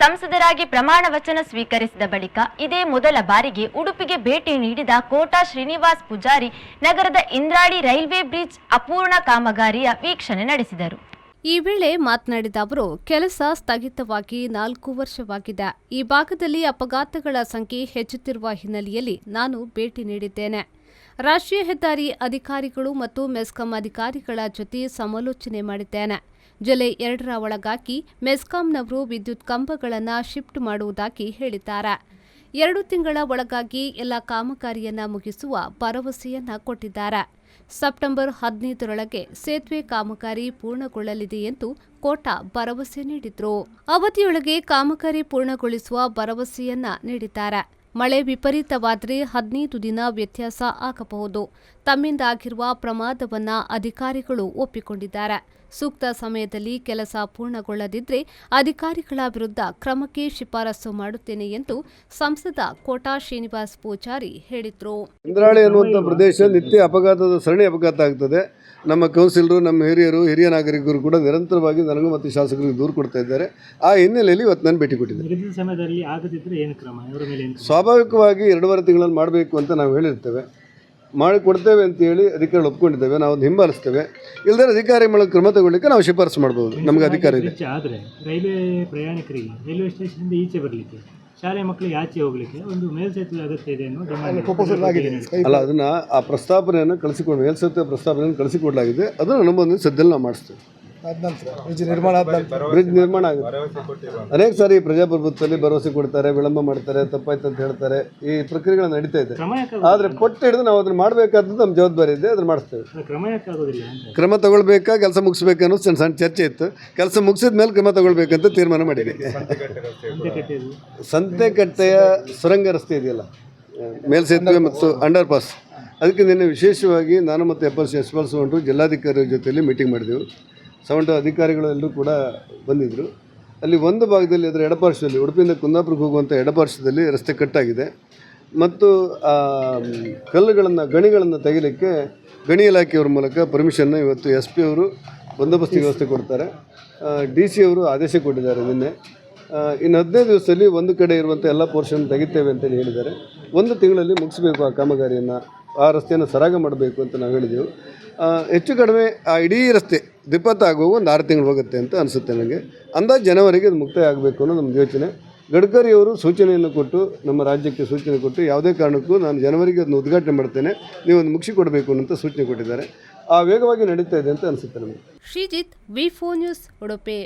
ಸಂಸದರಾಗಿ ಪ್ರಮಾಣ ವಚನ ಸ್ವೀಕರಿಸಿದ ಬಳಿಕ ಇದೇ ಮೊದಲ ಬಾರಿಗೆ ಉಡುಪಿಗೆ ಭೇಟಿ ನೀಡಿದ ಕೋಟಾ ಶ್ರೀನಿವಾಸ್ ಪೂಜಾರಿ ನಗರದ ಇಂದ್ರಾಳಿ ರೈಲ್ವೆ ಬ್ರಿಡ್ಜ್ ಅಪೂರ್ಣ ಕಾಮಗಾರಿಯ ವೀಕ್ಷಣೆ ನಡೆಸಿದರು. ಈ ವೇಳೆ ಮಾತನಾಡಿದ ಅವರು, ಕೆಲಸ ಸ್ಥಗಿತವಾಗಿ 4 ವರ್ಷವಾಗಿದೆ. ಈ ಭಾಗದಲ್ಲಿ ಅಪಘಾತಗಳ ಸಂಖ್ಯೆ ಹೆಚ್ಚುತ್ತಿರುವ ಹಿನ್ನೆಲೆಯಲ್ಲಿ ನಾನು ಭೇಟಿ ನೀಡಿದ್ದೇನೆ. ರಾಷ್ಟ್ರೀಯ ಹೆದ್ದಾರಿ ಅಧಿಕಾರಿಗಳು ಮತ್ತು ಮೆಸ್ಕಾಂ ಅಧಿಕಾರಿಗಳ ಜೊತೆ ಸಮಾಲೋಚನೆ ಮಾಡಿದ್ದೇನೆ. ಜುಲೈ 2ರ ಒಳಗಾಗಿ ಮೆಸ್ಕಾಂನವರು ವಿದ್ಯುತ್ ಕಂಬಗಳನ್ನು ಶಿಫ್ಟ್ ಮಾಡುವುದಾಗಿ ಹೇಳಿದ್ದಾರೆ. 2 ತಿಂಗಳ ಒಳಗಾಗಿ ಎಲ್ಲ ಕಾಮಗಾರಿಯನ್ನ ಮುಗಿಸುವ ಭರವಸೆಯನ್ನ ಕೊಟ್ಟಿದ್ದಾರೆ. ಸೆಪ್ಟೆಂಬರ್ 15ರೊಳಗೆ ಸೇತುವೆ ಕಾಮಗಾರಿ ಪೂರ್ಣಗೊಳ್ಳಲಿದೆ ಎಂದು ಕೋಟಾ ಭರವಸೆ ನೀಡಿದ್ರು. ಅವಧಿಯೊಳಗೆ ಕಾಮಗಾರಿ ಪೂರ್ಣಗೊಳಿಸುವ ಭರವಸೆಯನ್ನ ನೀಡಿದ್ದಾರೆ. ಮಳೆ ವಿಪರೀತವಾದರೆ 15 ದಿನ ವ್ಯತ್ಯಾಸ ಆಗಬಹುದು. ತಮ್ಮಿಂದ ಆಗಿರುವ ಪ್ರಮಾದವನ್ನ ಅಧಿಕಾರಿಗಳು ಒಪ್ಪಿಕೊಂಡಿದ್ದಾರೆ. ಸೂಕ್ತ ಸಮಯದಲ್ಲಿ ಕೆಲಸ ಪೂರ್ಣಗೊಳ್ಳದಿದ್ದರೆ ಅಧಿಕಾರಿಗಳ ವಿರುದ್ಧ ಕ್ರಮಕ್ಕೆ ಶಿಫಾರಸು ಮಾಡುತ್ತೇನೆ ಎಂದು ಸಂಸದ ಕೋಟಾ ಶ್ರೀನಿವಾಸ್ ಪೂಜಾರಿ ಹೇಳಿದರು. ಇಂದ್ರಾಳಿ ಅನ್ನುವಂಥ ಪ್ರದೇಶ ನಿತ್ಯ ಅಪಘಾತದ ಸರಣಿ ಅಪಘಾತ ಆಗ್ತದೆ. ನಮ್ಮ ಕೌನ್ಸಿಲರು, ನಮ್ಮ ಹಿರಿಯ ನಾಗರಿಕರು ಕೂಡ ನಿರಂತರವಾಗಿ ನನಗೂ ಮತ್ತು ಶಾಸಕರಿಗೆ ದೂರು ಕೊಡ್ತಾ ಇದ್ದಾರೆ. ಆ ಹಿನ್ನೆಲೆಯಲ್ಲಿ ಇವತ್ತು ನಾನು ಭೇಟಿ ಕೊಟ್ಟಿದ್ದೇನೆ. ಸ್ವಾಭಾವಿಕವಾಗಿ 2.5 ತಿಂಗಳಲ್ಲಿ ಮಾಡಬೇಕು ಅಂತ ನಾವು ಹೇಳಿರ್ತೇವೆ, ಮಾಡಿಕೊಡ್ತೇವೆ ಅಂತೇಳಿ ಅಧಿಕಾರಿಗಳು ಒಪ್ಕೊಂಡಿದ್ದೇವೆ. ನಾವು ಅದು ಹಿಂಬಾಲಿಸ್ತೇವೆ. ಇಲ್ಲದೇ ಅಧಿಕಾರಿಗಳ ಕ್ರಮ ತಗೊಳ್ಳಿಕ್ಕೆ ನಾವು ಶಿಫಾರಸು ಮಾಡಬಹುದು. ನಮಗೆ ಅಧಿಕಾರ ಇದೆ. ಆದರೆ ರೈಲ್ವೆ ಪ್ರಯಾಣಿಕರಿಗೆ ರೈಲ್ವೆ ಸ್ಟೇಷನಿಂದ ಈಚೆ ಬರಲಿಕ್ಕೆ, ಶಾಲೆ ಮಕ್ಕಳಿಗೆ ಆಚೆ ಹೋಗಲಿಕ್ಕೆ ಒಂದು ಮೇಲ್ಸೇತುವೆ ಅಗತ್ಯ ಇದೆ ಅನ್ನೋ ಅಲ್ಲ, ಅದನ್ನ ಆ ಪ್ರಸ್ತಾಪನೆಯನ್ನು ಕಳಿಸಿಕೊಂಡು ಮೇಲ್ಸೇತುವೆ ಪ್ರಸ್ತಾಪನೆಯನ್ನು ಕಳಿಸಿಕೊಡಲಾಗಿದೆ. ಅದನ್ನು ಅನುಮೋದನೆ ಸದ್ಯದಲ್ಲಿ ನಾವು ಮಾಡಿಸ್ತೇವೆ. ಬ್ರಿಡ್ಜ್ ನಿರ್ಮಾಣ ಆಗುತ್ತೆ. ಅನೇಕ ಸಾರಿ ಪ್ರಜಾಪ್ರಭುತ್ವದಲ್ಲಿ ಭರವಸೆ ಕೊಡ್ತಾರೆ, ವಿಳಂಬ ಮಾಡ್ತಾರೆ, ತಪ್ಪಾಯ್ತು ಅಂತ ಹೇಳ್ತಾರೆ. ಈ ಪ್ರಕ್ರಿಯೆಗಳು ನಡೀತಾ ಇದೆ. ಆದರೆ ಪಟ್ಟು ಹಿಡಿದು ನಾವು ಅದನ್ನು ಮಾಡಬೇಕಾದ್ದು ನಮ್ಮ ಜವಾಬ್ದಾರಿ ಇದೆ. ಅದನ್ನು ಮಾಡಿಸ್ತೇವೆ. ಕ್ರಮ ತಗೊಳ್ಬೇಕಾ, ಕೆಲಸ ಮುಗಿಸ್ಬೇಕು ಅನ್ನೋ ಸಣ್ಣ ಚರ್ಚೆ ಇತ್ತು. ಕೆಲಸ ಮುಗಿಸಿದ ಮೇಲೆ ಕ್ರಮ ತಗೊಳ್ಬೇಕಂತ ತೀರ್ಮಾನ ಮಾಡಿದ್ದೀವಿ. ಸಂತೆಕಟ್ಟೆಯ ಸುರಂಗ ರಸ್ತೆ ಇದೆಯಲ್ಲ, ಮೇಲ್ಸೇತುವೆ ಮತ್ತು ಅಂಡರ್ ಪಾಸ್, ಅದಕ್ಕೆ ನಿನ್ನೆ ವಿಶೇಷವಾಗಿ ನಾನು ಮತ್ತು ಎಸ್ ಪಾಲ್ಸ್ಕೊಂಡು ಜಿಲ್ಲಾಧಿಕಾರಿ ಜೊತೆಯಲ್ಲಿ ಮೀಟಿಂಗ್ ಮಾಡಿದೆವು. ಸೌಂಡ್ ಅಧಿಕಾರಿಗಳು ಎಲ್ಲರೂ ಕೂಡ ಬಂದಿದ್ದರು. ಅಲ್ಲಿ ಒಂದು ಭಾಗದಲ್ಲಿ ಅದರ ಎಡಪಾರ್ಶ್ವದಲ್ಲಿ, ಉಡುಪಿಯಿಂದ ಕುಂದಾಪುರಕ್ಕೆ ಹೋಗುವಂಥ ಎಡಪಾರ್ಶ್ವದಲ್ಲಿ ರಸ್ತೆ ಕಟ್ಟಾಗಿದೆ ಮತ್ತು ಗಣಿಗಳನ್ನು ತೆಗಿಲಿಕ್ಕೆ ಗಣಿ ಇಲಾಖೆಯವರ ಮೂಲಕ ಪರ್ಮಿಷನ್ನ ಇವತ್ತು SP ಅವರು ಬಂದೋಬಸ್ತಿಗೆ ವ್ಯವಸ್ಥೆ ಕೊಡ್ತಾರೆ. DC ಅವರು ಆದೇಶ ಕೊಟ್ಟಿದ್ದಾರೆ ನಿನ್ನೆ. ಇನ್ನು 15 ದಿವಸದಲ್ಲಿ ಒಂದು ಕಡೆ ಇರುವಂಥ ಎಲ್ಲ ಪೋರ್ಷನ್ ತೆಗಿತೇವೆ ಅಂತೇಳಿ ಹೇಳಿದ್ದಾರೆ. 1 ತಿಂಗಳಲ್ಲಿ ಮುಗಿಸ್ಬೇಕು ಆ ಕಾಮಗಾರಿಯನ್ನು, ಆ ರಸ್ತೆಯನ್ನು ಸರಾಗ ಮಾಡಬೇಕು ಅಂತ ನಾವು ಹೇಳಿದೆವು. ಹೆಚ್ಚು ಕಡಿಮೆ ಆ ಇಡೀ ರಸ್ತೆ ದ್ವಿಪಥ ಆಗುವ 1 6 ತಿಂಗಳು ಹೋಗುತ್ತೆ ಅಂತ ಅನಿಸುತ್ತೆ ನನಗೆ. ಅಂದಾಜು ಜನವರಿಗೆ ಅದು ಮುಕ್ತಾಯ ಆಗಬೇಕು ಅನ್ನೋ ನಮ್ಮ ಯೋಚನೆ. ಗಡ್ಕರಿಯವರು ಸೂಚನೆಯನ್ನು ಕೊಟ್ಟು, ನಮ್ಮ ರಾಜ್ಯಕ್ಕೆ ಸೂಚನೆ ಕೊಟ್ಟು, ಯಾವುದೇ ಕಾರಣಕ್ಕೂ ನಾನು ಜನವರಿಗೆ ಅದನ್ನು ಉದ್ಘಾಟನೆ ಮಾಡ್ತೇನೆ, ನೀವು ಒಂದು ಮುಗಿಸಿಕೊಡಬೇಕು ಅನ್ನೋಂಥ ಸೂಚನೆ ಕೊಟ್ಟಿದ್ದಾರೆ. ಆ ವೇಗವಾಗಿ ನಡೀತಾ ಇದೆ ಅಂತ ಅನಿಸುತ್ತೆ ನಮಗೆ. Sreejith, V4 news, Udupi.